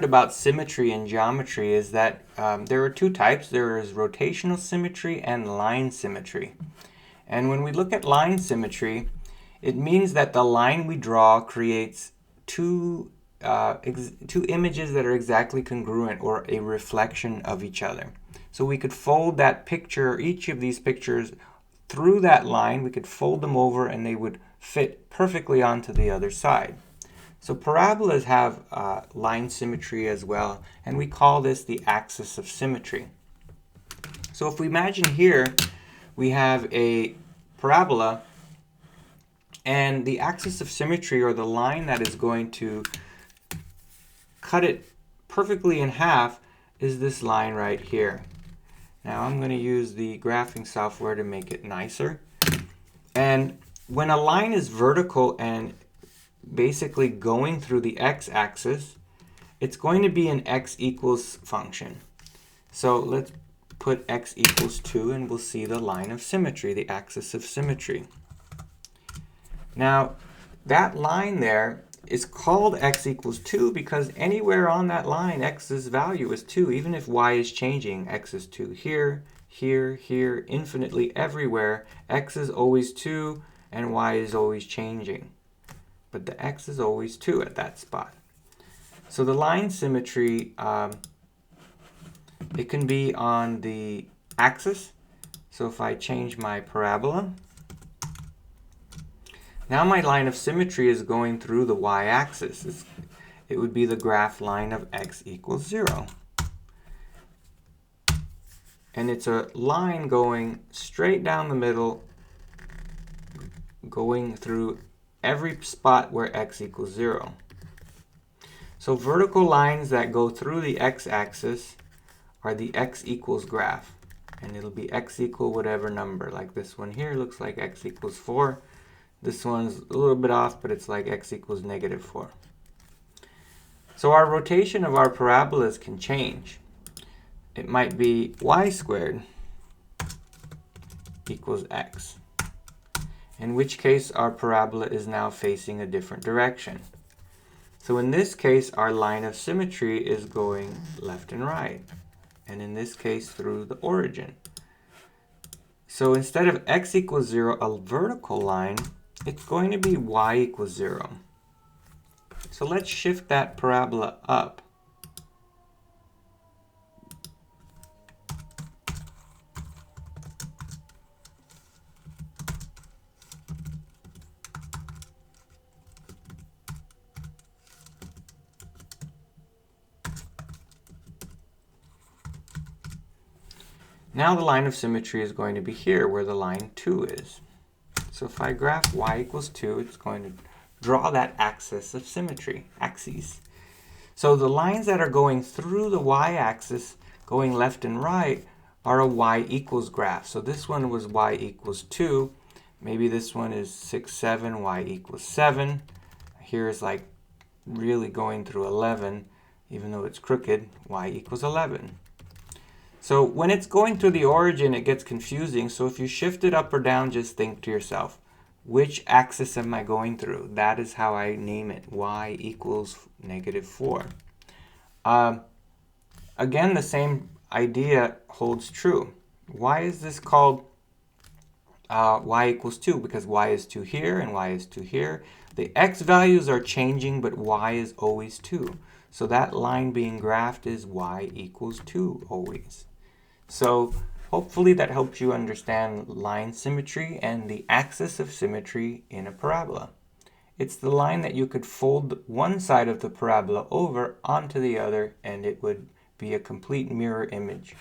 About symmetry in geometry is that there are two types. There is rotational symmetry and line symmetry. And when we look at line symmetry, it means that the line we draw creates two images that are exactly congruent, or a reflection of each other. So we could fold that picture, each of these pictures, through that line. We could fold them over and they would fit perfectly onto the other side. So parabolas have line symmetry as well, and we call this the axis of symmetry. So if we imagine here we have a parabola, and the axis of symmetry, or the line that is going to cut it perfectly in half, is this line right here. Now I'm going to use the graphing software to make it nicer. And when a line is vertical and basically going through the x-axis, it's going to be an x equals function. So let's put x equals 2 and we'll see the line of symmetry, the axis of symmetry. Now that line there is called x equals 2 because anywhere on that line x's value is 2. Even if y is changing, x is 2 here, here, here, infinitely everywhere, x is always 2 and y is always changing. But the x is always 2 at that spot. So the line symmetry, it can be on the axis. So if I change my parabola, now my line of symmetry is going through the y-axis. It would be the graph line of x equals 0. And it's a line going straight down the middle, going through every spot where x equals 0. So vertical lines that go through the x-axis are the x equals graph. And it'll be x equal whatever number. Like this one here looks like x equals 4. This one's a little bit off, but it's like x equals -4. So our rotation of our parabolas can change. It might be y squared equals x, in which case our parabola is now facing a different direction. So in this case, our line of symmetry is going left and right, and in this case through the origin. So instead of x equals 0, a vertical line, it's going to be y equals 0. So let's shift that parabola up. Now the line of symmetry is going to be here where the line 2 is. So if I graph y equals 2, it's going to draw that axis of symmetry, axes. So the lines that are going through the y-axis, going left and right, are a y equals graph. So this one was y equals 2. Maybe this one is 6, 7, y equals 7. Here is like really going through 11, even though it's crooked, y equals 11. So when it's going through the origin, it gets confusing. So if you shift it up or down, just think to yourself, which axis am I going through? That is how I name it, y equals -4. Again, the same idea holds true. Why is this called y equals 2? Because y is 2 here and y is 2 here. The x values are changing, but y is always 2. So that line being graphed is y equals 2 always. So hopefully that helps you understand line symmetry and the axis of symmetry in a parabola. It's the line that you could fold one side of the parabola over onto the other, and it would be a complete mirror image.